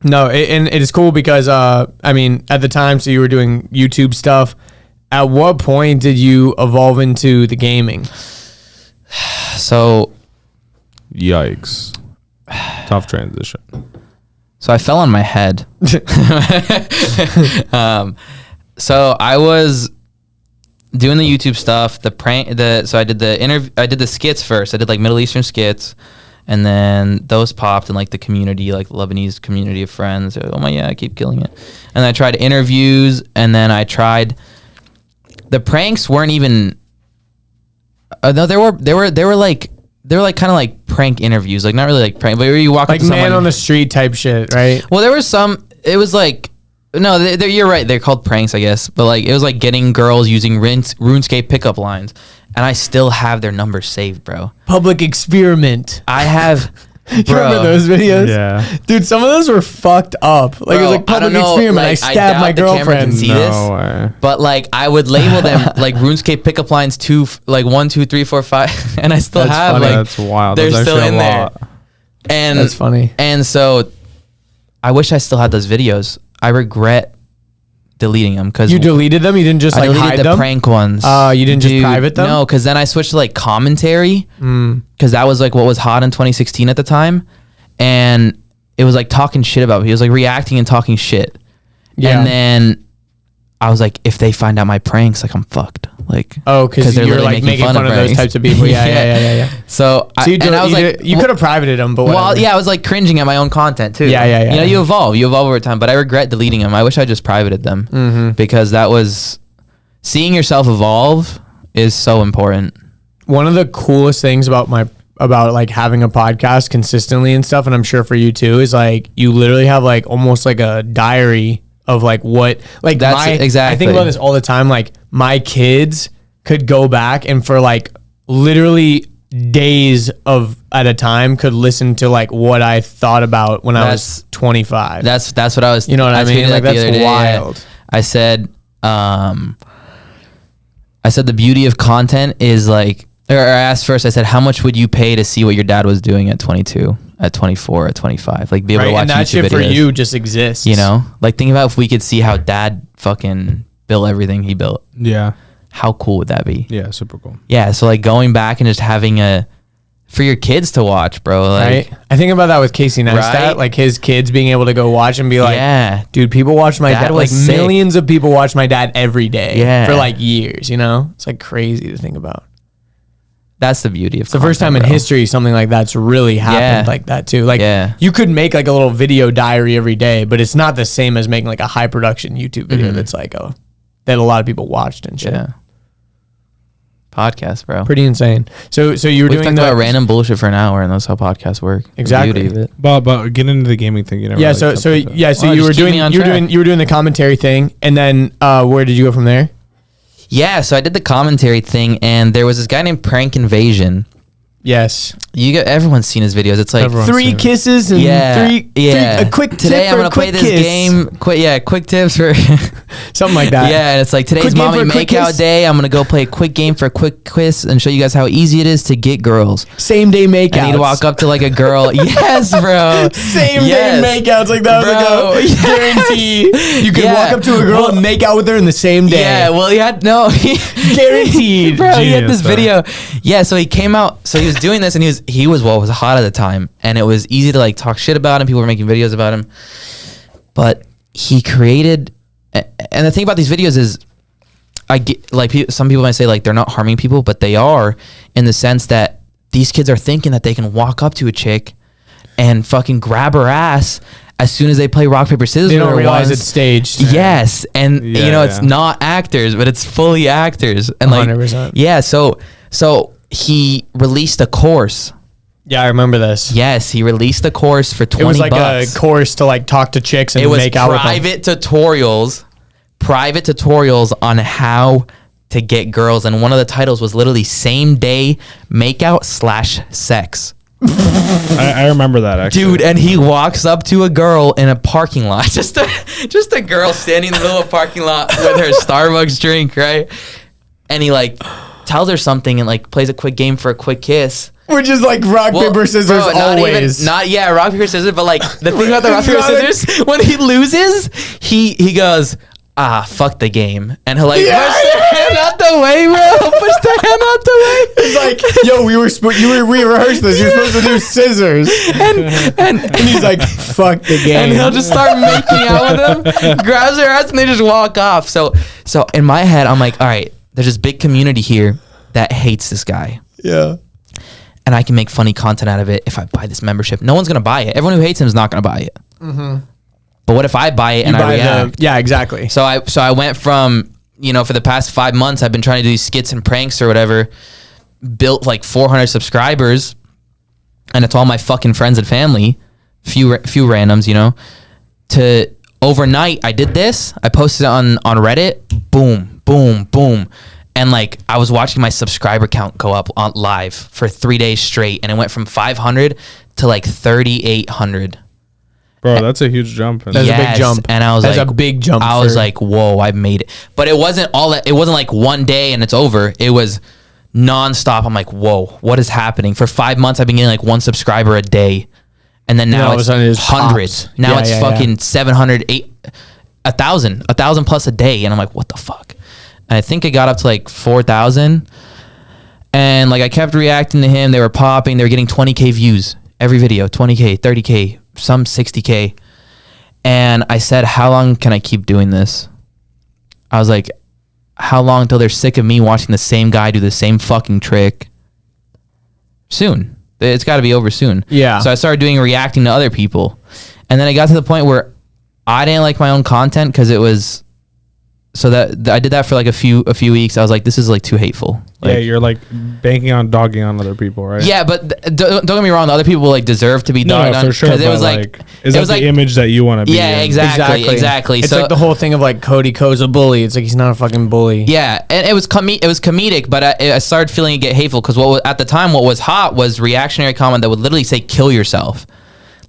No, and it is cool because, I mean, at the time, so you were doing YouTube stuff. At what point did you evolve into the gaming? So, yikes. Tough transition. So I fell on my head. So I was doing the YouTube stuff, so I did the skits first. I did like Middle Eastern skits, and then those popped in like the community, like Lebanese community of friends. Oh my, yeah, I keep killing it. And I tried interviews, and then I tried, the pranks weren't even, no, they were like kind of like prank interviews, like not really like prank, but where you walk like up to someone, man on the street type shit, right? Well, there was some, it was like, no, you're right. They're called pranks, I guess. But like, it was like getting girls using RuneScape pickup lines, and I still have their numbers saved, bro. Public experiment. I have. You remember those videos? Yeah, dude, some of those were fucked up. Like, it was like public experiment. Like, I stabbed my girlfriend. No way. But like, I would label them like RuneScape pickup lines 2, like 1, 2, 3, 4, 5, and I still have funny. like, that's wild. They're That's still in there. And that's funny. And so, I wish I still had those videos. I regret deleting them because you deleted them. You didn't just like I deleted hide the them. prank ones. You didn't just private them. No, because then I switched to like commentary because that was like what was hot in 2016 at the time, and it was like talking shit about me. He was like reacting and talking shit. Yeah. And then I was like, if they find out my pranks, like I'm fucked. Like, because you're like making fun of those types of people. Yeah. So I was like, you could have privated them, but well, yeah, I was like cringing at my own content too. Yeah. You know, you evolve over time. But I regret deleting them. I wish I just privated them because that was seeing yourself evolve is so important. One of the coolest things about like having a podcast consistently and stuff, and I'm sure for you too, is like you literally have like almost like a diary of like what, like exactly. I think about this all the time. Like my kids could go back and for like literally days at a time could listen to like what I thought about when I was 25. That's what I was. You know what I mean? Like that's wild. Yeah. I said the beauty of content is like, or I asked first, I said, how much would you pay to see what your dad was doing at 22, at 24, at 25? Like be able to watch and that YouTube shit videos. For you just exists. You know? Like think about if we could see how dad fucking built everything he built. Yeah. How cool would that be? Yeah, super cool. Yeah, so like going back and just having for your kids to watch, bro. Like, right? I think about that with Casey Neistat, right? Like his kids being able to go watch and be like, yeah, dude, people watch my dad. Like sick. Millions of people watch my dad every day for like years, you know? It's like crazy to think about. That's the beauty of it's the first time in history something like that's really happened like that too. Like you could make like a little video diary every day, but it's not the same as making like a high production YouTube video that's like that a lot of people watched and shit. Yeah. Podcast, bro. Pretty insane. So you were doing about random bullshit for an hour, and that's how podcasts work. Exactly. The beauty of it. But get into the gaming thing. You know. Yeah. So you were doing the commentary thing, and then where did you go from there? Yeah, so I did the commentary thing, and there was this guy named Prank Invasion. Yes. Everyone's seen his videos. It's like 3 kisses and a quick tip today I'm going to play this game. Quick tips for something like that. Yeah, and it's like today's mommy makeout day. I'm going to go play a quick game for a quick kiss and show you guys how easy it is to get girls. Same day makeouts. I need to walk up to like a girl. Yes, bro. Same day makeouts. Like that was like a guarantee. You could walk up to a girl and make out with her in the same day. Yeah, well, guaranteed. Bro, he had this video. Yeah, so he came out. So he was doing this, and he was what was hot at the time, and it was easy to like talk shit about him. People were making videos about him, but he created. And the thing about these videos is, I get like some people might say like they're not harming people, but they are in the sense that these kids are thinking that they can walk up to a chick and fucking grab her ass as soon as they play rock paper scissors. They don't realize it's staged. Yes, and it's not actors, but it's fully actors, and 100%. Like so he released a course. Yeah, I remember this. Yes, he released a course for $20. It was like a course to like talk to chicks and make out with them. Private tutorials on how to get girls, and one of the titles was literally same day makeout / sex. I remember that actually. Dude, and he walks up to a girl in a parking lot. Just a girl standing in the middle of a parking lot with her Starbucks drink, right? And he like tells her something and like plays a quick game for a quick kiss. Which is like rock, paper, scissors bro, always. Rock, paper, scissors. But like the thing about the rock, paper, scissors, when he loses, he goes, fuck the game. And he'll like push the hand out the way, bro. He'll push the hand out the way. It's like, yo, we rehearsed this. You're supposed to do scissors. And he's like, fuck the game. And he'll just start making out with him, grabs her ass, and they just walk off. So in my head, I'm like, all right, there's this big community here that hates this guy. Yeah. And I can make funny content out of it if I buy this membership. No one's going to buy it. Everyone who hates him is not going to buy it. Mm-hmm. But what if I buy it and I react? Yeah, exactly. So I went from, for the past 5 months, I've been trying to do these skits and pranks or whatever, built like 400 subscribers, and it's all my fucking friends and family, few randoms, to overnight, I did this, I posted it on Reddit, boom, boom, boom. And like I was watching my subscriber count go up on live for 3 days straight, and it went from 500 to like 3,800. Bro, that's a huge jump. That's a big jump. And I was that's a big jump. I was like, whoa, I made it. But it wasn't it wasn't like one day and it's over. It was nonstop. I'm like, whoa, what is happening? For 5 months, I've been getting like 1 subscriber a day. And then now it's hundreds. Now it's fucking 700, 1,000 plus a day. And I'm like, what the fuck? And I think it got up to like 4,000. And like I kept reacting to him. They were popping. They were getting 20K views every video, 20K, 30K, some 60K. And I said, how long can I keep doing this? I was like, how long until they're sick of me watching the same guy do the same fucking trick? Soon. It's got to be over soon. Yeah. So I started reacting to other people. And then I got to the point where I didn't like my own content because it was... So that I did that for like a few weeks. I was like, this is like too hateful. Like, yeah, you're like banking on dogging on other people, right? Yeah, but don't get me wrong. The other people like deserve to be dogged on. For sure. Because it was like, is that the image that you want to be? Yeah, in? exactly. It's so, like the whole thing of like Cody Ko's a bully. It's like he's not a fucking bully. Yeah, and it was comedic, but I started feeling it get hateful because at the time what was hot was reactionary comment that would literally say "kill yourself,"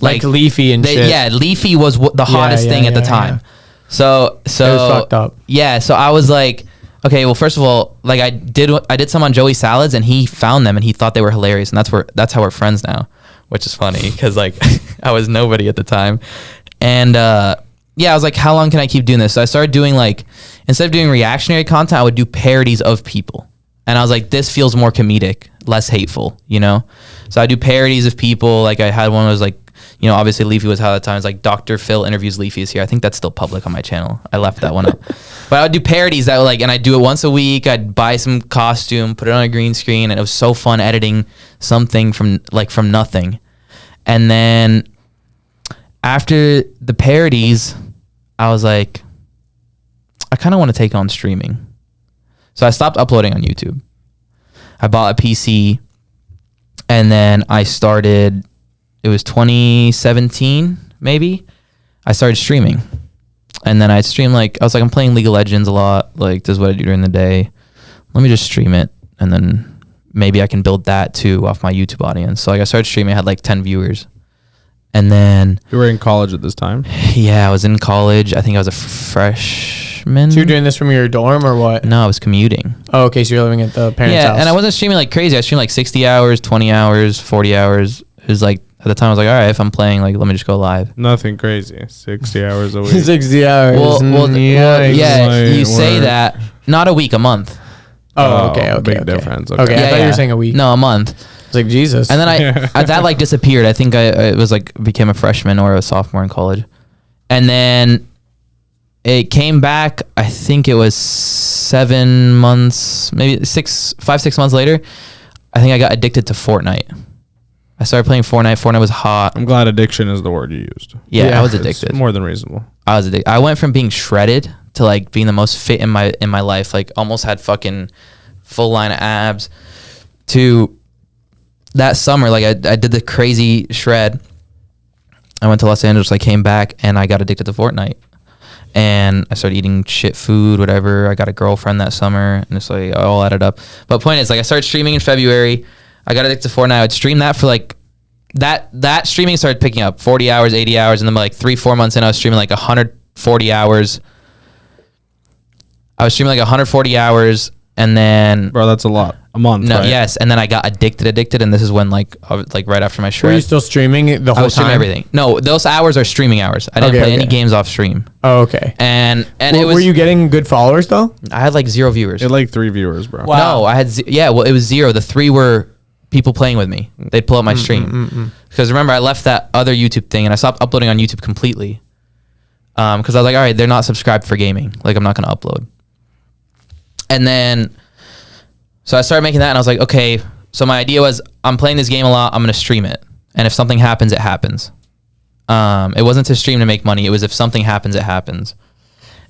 like Leafy and shit. Yeah, Leafy was the hottest thing at the time. Yeah. So it was fucked up. Yeah, so I was like, okay, well, first of all, like I did some on Joey Salads, and he found them and he thought they were hilarious, and that's how we're friends now, which is funny because like I was nobody at the time, and I was like, how long can I keep doing this? So I started doing like, instead of doing reactionary content, I would do parodies of people, and I was like, this feels more comedic, less hateful, So I do parodies of people. Like I had one that was like, obviously Leafy was hot at the time. It's like Dr. Phil interviews Leafy is here. I think that's still public on my channel. I left that one up. But I would do parodies that were like, and I'd do it once a week. I'd buy some costume, put it on a green screen, and it was so fun editing something from nothing. And then after the parodies, I was like, I kind of want to take on streaming. So I stopped uploading on YouTube. I bought a PC, and then I started... It was 2017, maybe. I started streaming. And then I'd stream I was like, I'm playing League of Legends a lot. Like, this is what I do during the day. Let me just stream it. And then maybe I can build that too off my YouTube audience. So like I started streaming, I had like 10 viewers. And then... You were in college at this time? Yeah, I was in college. I think I was a freshman. So you're doing this from your dorm or what? No, I was commuting. Oh, okay. So you're living at the parents' house. Yeah, and I wasn't streaming like crazy. I streamed like 60 hours, 20 hours, 40 hours. It was like... At the time, I was like, all right, if I'm playing, like, let me just go live. Nothing crazy. 60 hours a week. 60 hours. Well, yeah, you say word. that. Not a week, a month. Oh, okay. Big difference. Okay, I thought you were saying a week. No, a month. It's like, Jesus. And then that like disappeared. I think I was like, became a freshman or a sophomore in college. And then it came back, I think it was 7 months, maybe 5, 6 months later. I think I got addicted to Fortnite. I started playing Fortnite. Fortnite was hot. I'm glad addiction is the word you used. Yeah, I was addicted. It's more than reasonable. I was addicted. I went from being shredded to like being the most fit in my life. Like almost had fucking full line of abs. To that summer, like I did the crazy shred. I went to Los Angeles. I came back and I got addicted to Fortnite. And I started eating shit food, whatever. I got a girlfriend that summer, and it's like all added up. But point is, like I started streaming in February. I got addicted to Fortnite. I would stream that for like that streaming started picking up 40 hours, 80 hours. And then like 3-4 months in, I was streaming like 140 hours. I was streaming like 140 hours And then Bro, that's a lot. A month, no, right? yes, and then I got addicted, and this is when like right after my Were shred. you still streaming it the I whole was streaming time? everything. No, those hours are streaming hours. I didn't Okay, play any okay. games off stream. Oh, okay. And Were you getting good followers though? I had like 0 viewers. It had like 3 viewers, bro. Wow. No, I had well, it was 0. The 3 were people playing with me. They'd pull up my stream. Because remember, I left that other YouTube thing and I stopped uploading on YouTube completely. Because I was like, all right, they're not subscribed for gaming. Like, I'm not going to upload. And then, so I started making that and I was like, okay, so my idea was I'm playing this game a lot. I'm going to stream it. And if something happens, it happens. It wasn't to stream to make money. It was if something happens, it happens.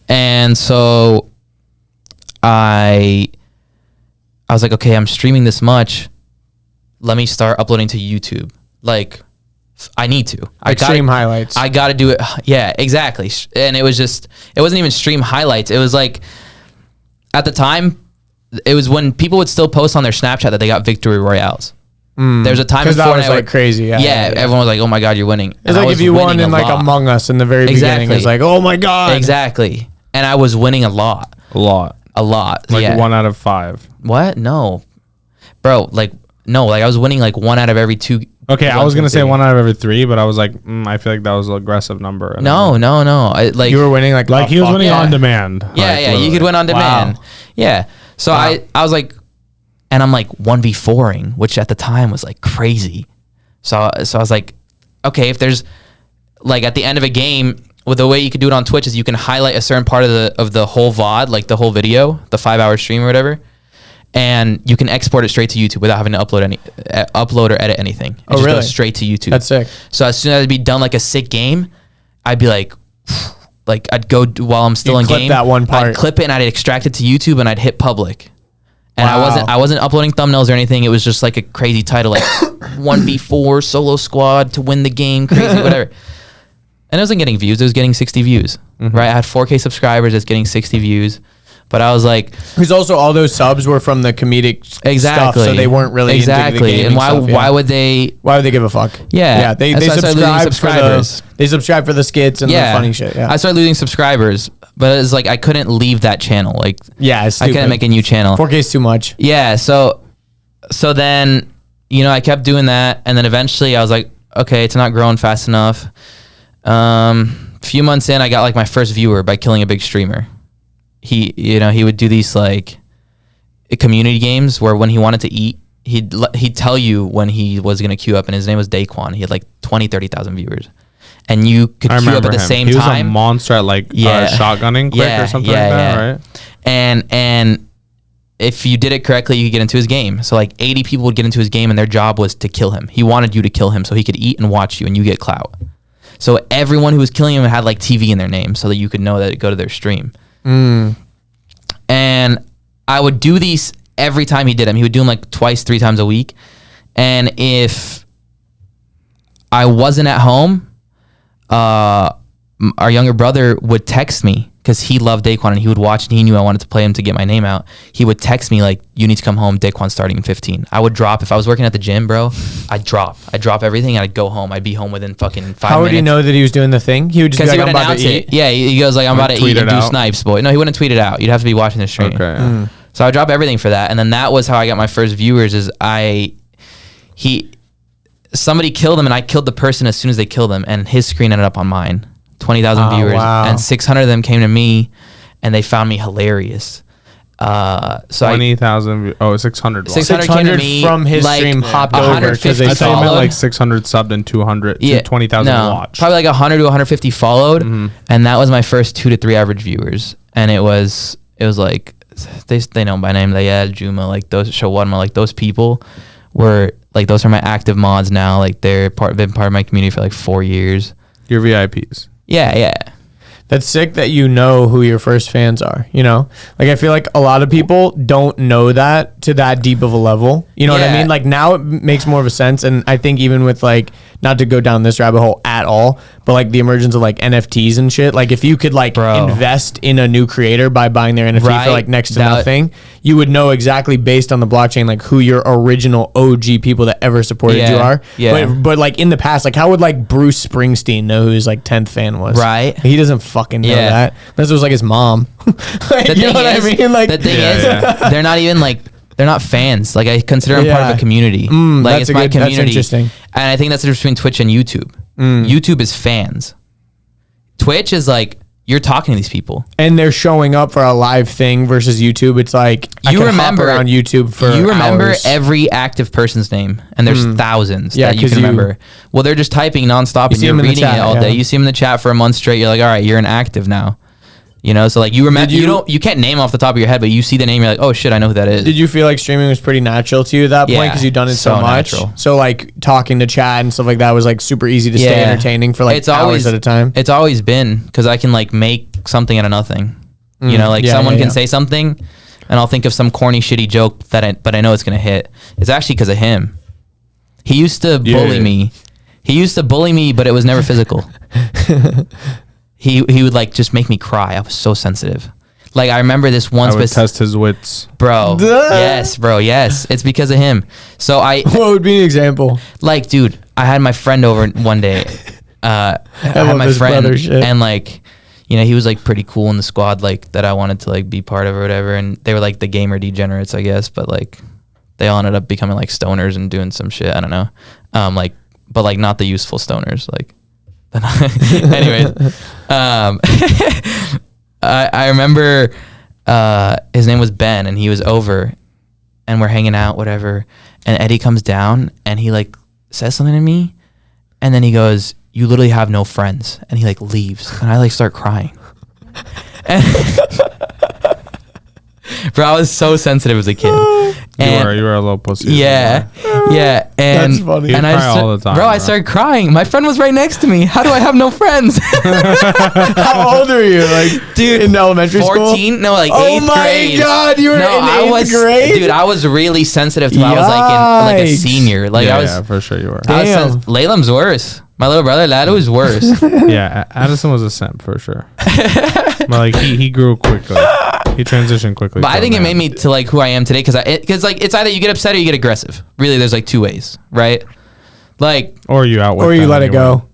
And so I was like, okay, I'm streaming this much. Let me start uploading to YouTube. Like, I need to. I gotta, stream highlights. I got to do it. Yeah, exactly. And it wasn't even stream highlights. It was like, at the time, it was when people would still post on their Snapchat that they got victory royales. There's a time Because before that was like crazy. Yeah, everyone was like, "Oh my god, you're winning!" It's like if you won in like Among Us in the very beginning, it's like, "Oh my god!" Exactly, and I was winning a lot. A lot. Like 1 out of 5. What? No, bro. Like no. Like I was winning like 1 out of every 2. Okay, I was gonna say 1 out of every 3, but I was like, I feel like that was an aggressive number. No. Like you were winning like he was winning yeah. on demand. Yeah, like, yeah. You could win on demand. Wow. Yeah. So I was like, and I'm like 1v4ing, which at the time was like crazy. So I was like, okay, if there's like at the end of a game, with the way you could do it on Twitch is you can highlight a certain part of the whole VOD, like the whole video, the 5-hour stream or whatever, and you can export it straight to YouTube without having to upload or edit anything. It just goes straight to YouTube. That's sick. So as soon as I'd be done like a sick game, I'd be like I'd go while I'm still You'd in clip game. that one part. I'd clip it and I'd extract it to YouTube and I'd hit public. And Wow. I wasn't uploading thumbnails or anything. It was just like a crazy title, like 1v4 solo squad to win the game, crazy whatever. And it wasn't getting views. It was getting 60 views, right? I had 4K subscribers. It's getting 60 views. But I was like, because also all those subs were from the comedic stuff, so they weren't really into the gaming and stuff, yeah. why would they? Why would they give a fuck? Yeah. They That's why I started losing subscribe for the skits and the funny shit. Yeah, I started losing subscribers, but it's like I couldn't leave that channel. Like, yeah, it's I couldn't make a new channel. 4K is too much. Yeah, so then, I kept doing that, and then eventually I was like, okay, it's not growing fast enough. A few months in, I got like my first viewer by killing a big streamer. He would do these like community games where when he wanted to eat, he'd tell you when he was going to queue up, and his name was Daquan. He had like 30,000 viewers. And you could queue up at the same time. He was a monster at like shotgunning quick or something like that, right? And if you did it correctly, you could get into his game. So like 80 people would get into his game and their job was to kill him. He wanted you to kill him so he could eat and watch you and you get clout. So everyone who was killing him had like TV in their name so that you could know that it go to their stream. And I would do these every time he did them. He would do them like 2-3 times a week. And if I wasn't at home, our younger brother would text me because he loved Daquan and he would watch and he knew I wanted to play him to get my name out. He would text me like, you need to come home. Daquan's starting in 15. I would drop. If I was working at the gym, bro, I'd drop everything and I'd go home. I'd be home within fucking 5 minutes. How would he know that he was doing the thing? He would just be like, he I'm would about announce to it. eat. Yeah, he goes like, I'm about to eat and do out? snipes, boy. No, he wouldn't tweet it out. You'd have to be watching the stream. Okay. Yeah. So I would drop everything for that. And then that was how I got my first viewers is somebody killed him and I killed the person as soon as they killed him and his screen ended up on mine. 20,000 viewers. Wow. And 600 of them came to me and they found me hilarious. So 20,000. 600. 600 came to 600 me from his like stream hopped over because 150 they I thought you saw meant followed. like 600 subbed and 200 Yeah, to 20,000 watched. Probably like 100 to 150 followed, and that was my first 2 to 3 average viewers. And it was like they know by name. They Juma, like those Shawadma, like those people were like those are my active mods now. Like they're been part of my community for like 4 years. Your VIPs. Yeah. That's sick that you know who your first fans are, Like, I feel like a lot of people don't know that to that deep of a level. You know what I Yeah. mean? Like, now it makes more of a sense. And I think even with, like, not to go down this rabbit hole at all, but like the emergence of like NFTs and shit. Like if you could like invest in a new creator by buying their NFT for like next to nothing, you would know exactly based on the blockchain like who your original OG people that ever supported you are. Yeah. But like in the past, like how would like Bruce Springsteen know who his like 10th fan was? Right. He doesn't fucking know that. Unless it was like his mom. Like, you know what I mean? Like the thing is, they're not even like, they're not fans. Like I consider them part of a community. Like it's my community. That's interesting. And I think that's the difference between Twitch and YouTube. YouTube is fans. Twitch is like you're talking to these people and they're showing up for a live thing versus YouTube. It's like you remember on YouTube for hours. Every active person's name, and there's thousands that you can remember. Well, they're just typing nonstop and you're reading it all day. You see them in the chat for a month straight. You're like, all right, you're an active now. You know, so like you remember, you can't name off the top of your head, but you see the name, you're like, oh shit, I know who that is. Did you feel like streaming was pretty natural to you at that point because you've done it so much? Natural. So like talking to chat and stuff like that was like super easy to stay entertaining for like hours at a time. It's always been because I can like make something out of nothing. You know, like someone can say something, and I'll think of some corny, shitty joke but I know it's gonna hit. It's actually because of him. He used to bully me. He used to bully me, but it was never physical. He would like just make me cry. I was so sensitive. Like I remember this one. I would test his wits, bro. Yes, bro. Yes, it's because of him. So what would be an example? Like, dude, I had my friend over one day. I had my friend, and like, you know, he was like pretty cool in the squad, like that I wanted to like be part of or whatever. And they were like the gamer degenerates, I guess. But like, they all ended up becoming like stoners and doing some shit. I don't know. Like, but like not the useful stoners, like. Anyways, I remember his name was Ben, and he was over, and we're hanging out, whatever. And Eddie comes down, and he like says something to me, and then he goes, "You literally have no friends," and he like leaves, and I like start crying. And bro, I was so sensitive as a kid. You were a little pussy. Yeah. Yeah. And, that's funny. And all the time, I started crying. My friend was right next to me. How do I have no friends? How old are you? Like, dude, in elementary 14? school? No, like 8th grade. Oh my God, you were in 8th grade? Dude, I was really sensitive to I was like a senior. Like yeah, for sure you were. Laylam's worse. My little brother, Lado, is worse. Yeah, Addison was a simp for sure. But like he grew quickly. He transitioned quickly. But I think it made me to like who I am today because like it's either you get upset or you get aggressive. Really, there's like two ways, right? Like or you out or you let it go.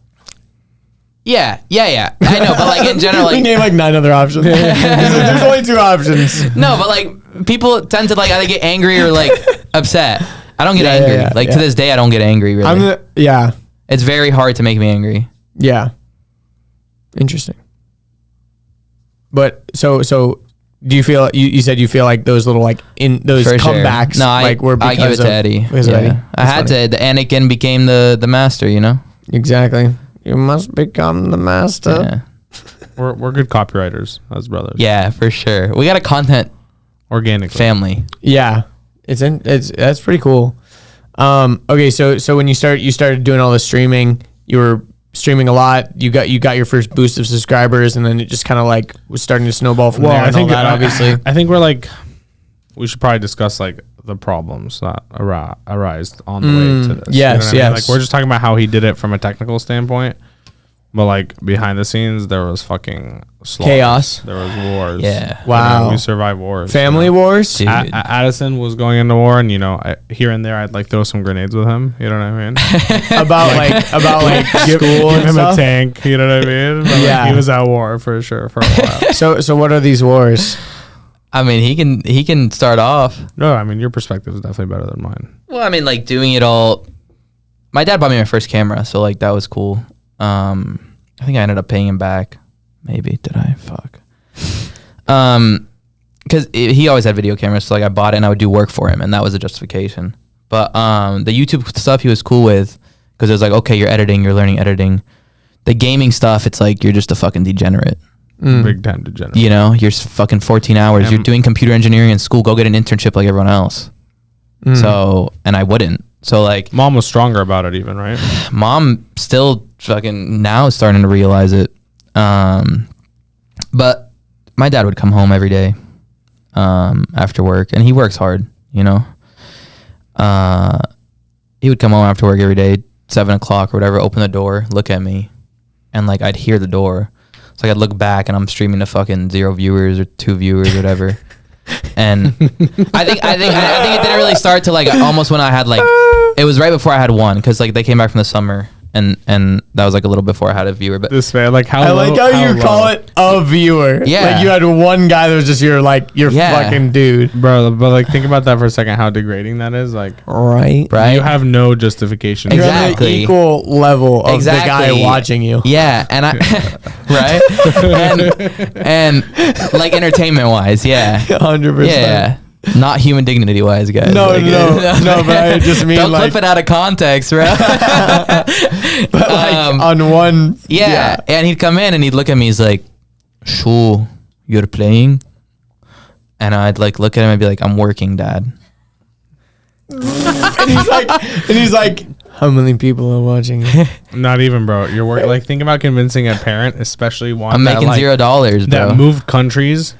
Yeah. I know, but like in general, like we name like 9 other options. There's only 2 options. No, but like people tend to like either get angry or like upset. I don't get angry. To this day, I don't get angry. Really, it's very hard to make me angry. Yeah. Interesting. But so do you feel you said you feel like those little like in those for comebacks sure. No, like were because I give it to Eddie. Eddie. I had to. The Anakin became the master, you know? Exactly. You must become the master. Yeah. We're good copywriters as brothers. Yeah, for sure. We got a content organically family. Yeah. That's pretty cool. Okay, so when you started doing all the streaming, you were streaming a lot. You got your first boost of subscribers, and then it just kind of like was starting to snowball from there. I think all that, obviously. I think we should probably discuss like the problems that arise on the way to this. Yes, you know what I mean? Like we're just talking about how he did it from a technical standpoint, but like behind the scenes there was fucking slaughter. Chaos. There was wars. Yeah. Wow. We survived wars. Wars. Addison was going into war, and here and there I'd like throw some grenades with him. You know what I mean? about give school and him stuff? a tank. You know what I mean? But he was at war for sure for a while. So what are these wars? I mean, he can start off. No, I mean your perspective is definitely better than mine. Well, I mean, like doing it all. My dad bought me my first camera, so like that was cool. I think I ended up paying him back. Maybe did I? Fuck. Because he always had video cameras, so like I bought it and I would do work for him, and that was the justification. But the YouTube stuff he was cool with because it was like, okay, you're editing, you're learning editing. The gaming stuff, it's like you're just a fucking degenerate. Big time degenerate. You know, you're fucking 14 hours. You're doing computer engineering in school. Go get an internship like everyone else. So, and I wouldn't. So like, mom was stronger about it, even, right? Mom still fucking now is starting to realize it. But my dad would come home every day after work, and he works hard, you know. He would come home after work every day, 7 o'clock or whatever, open the door, look at me, and like I'd hear the door. So like, I'd look back and I'm streaming to fucking 0 viewers or 2 viewers or whatever. And I think it didn't really start to like almost when I had like, it was right before I had 1, because like they came back from the summer. And that was like a little before I had a viewer. But this man, like how I like how you call it a viewer. Yeah. Like you had one guy that was just your fucking dude. bro. But like think about that for a second. How degrading that is. Like Right. you have no justification. You're Exactly. on the equal level of the guy watching you. Yeah, and I right, and like entertainment wise, yeah, 100%. yeah. Not human dignity wise, guys. No, like, no, but I just mean don't like, clip it out of context, bro. but like on one. Yeah, and he'd come in and he'd look at me. He's like, "So you're playing?" And I'd like look at him and be like, "I'm working, Dad." and he's like, how many people are watching you? Not even, bro. You're working. Like think about convincing a parent, especially one I'm that, making like, $0, bro. that moved countries,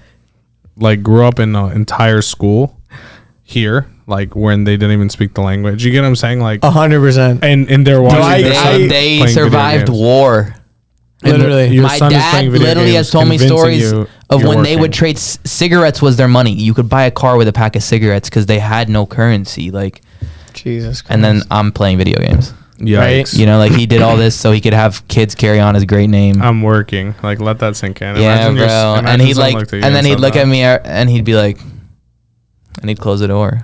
like grew up in an entire school here, like when they didn't even speak the language. You get what I'm saying? Like 100%. And they're watching their son They playing survived video games. war. And Literally. your My son is dad playing video literally games, has told me convincing stories you of you're when they would working. trade cigarettes was their money. You could buy a car with a pack of cigarettes because they had no currency. Like, Jesus Christ. and then I'm playing video games. Yikes. You know, like he did all this so he could have kids carry on his great name. I'm working. Like let that sink in. Yeah, Imagine bro. And imagine he'd someone like, looked at you and then he'd said look that. at me and he'd be like, and he'd close the door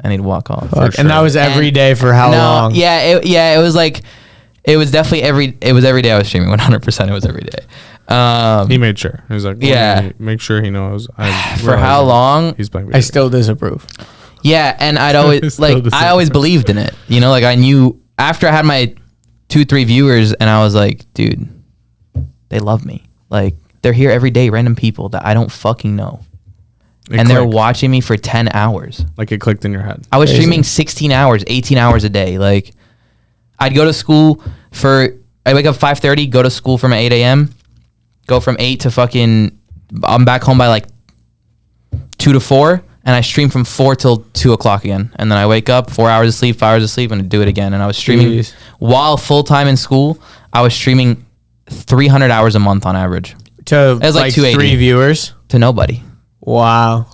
and he'd walk off. Fuck. And that was every day for how long? Yeah, it was like, it was definitely every day I was streaming. 100%, it was every day. He made sure. He was like, Yeah. make sure he knows. For how long? He's playing. I still disapprove. Yeah, and I'd always Still the I same. always believed in it. You know, like I knew after I had my 2-3 viewers, and I was like, dude, they love me. Like they're here every day, random people that I don't fucking know, and they're watching me for 10 hours. Like it clicked in your head. I was Crazy. streaming 16 hours, 18 hours a day. Like I'd go to school I wake up 5:30, go to school from 8 a.m., go from 8 to fucking, I'm back home by like 2 to 4. And I stream from 4 till 2 o'clock again. And then I wake up, 4 hours of sleep, 5 hours of sleep, and I do it again. And I was streaming while full-time in school. I was streaming 300 hours a month on average To It was like 280. 3 viewers. to nobody. Wow.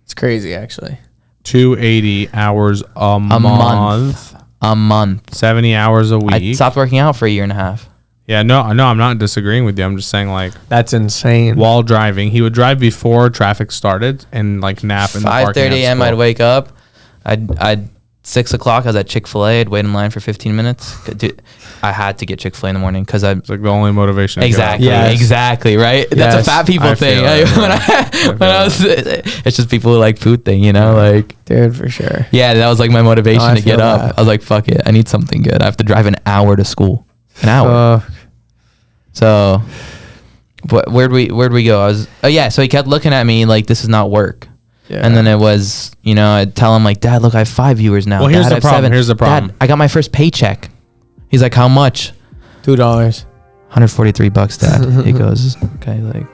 It's crazy, actually. 280 hours a month. A month. 70 hours a week. I stopped working out for a year and a half. Yeah, no, I'm not disagreeing with you. I'm just saying, like, That's insane. while driving, he would drive before traffic started and like nap in the parking 5:30 a.m. at I'd school. wake up. I'd 6 o'clock. I was at Chick-fil-A. I'd wait in line for 15 minutes. Dude, I had to get Chick-fil-A in the morning because I It's like the only motivation. to get up. exactly Yes. exactly right. That's a Yes. fat people I thing. feel it, Like, when yeah. I was, it's just people who like food thing, you know, like. Dude, for sure. Yeah, that was like my motivation I to get feel up. that. I was like, fuck it. I need something good. I have to drive an hour to school. An hour. So where'd we go? I was so he kept looking at me like this is not work. Yeah. And then it was, you know, I'd tell him like, Dad, look, I have 5 viewers now. Well, here's Dad, the I have problem. 7. Here's the problem. Dad, I got my first paycheck. He's like, how much? $2. $143, Dad. He goes, okay, like,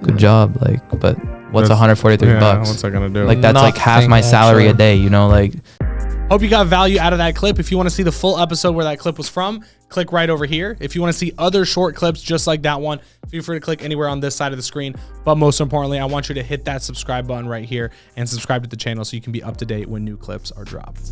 good job, like, but what's That's- $143 bucks? What's that gonna do? Like that's like half Nothing, my salary a actually. day, you know, like. Hope you got value out of that clip. If you want to see the full episode where that clip was from, click right over here. If you want to see other short clips just like that one, feel free to click anywhere on this side of the screen. But most importantly, I want you to hit that subscribe button right here and subscribe to the channel so you can be up to date when new clips are dropped.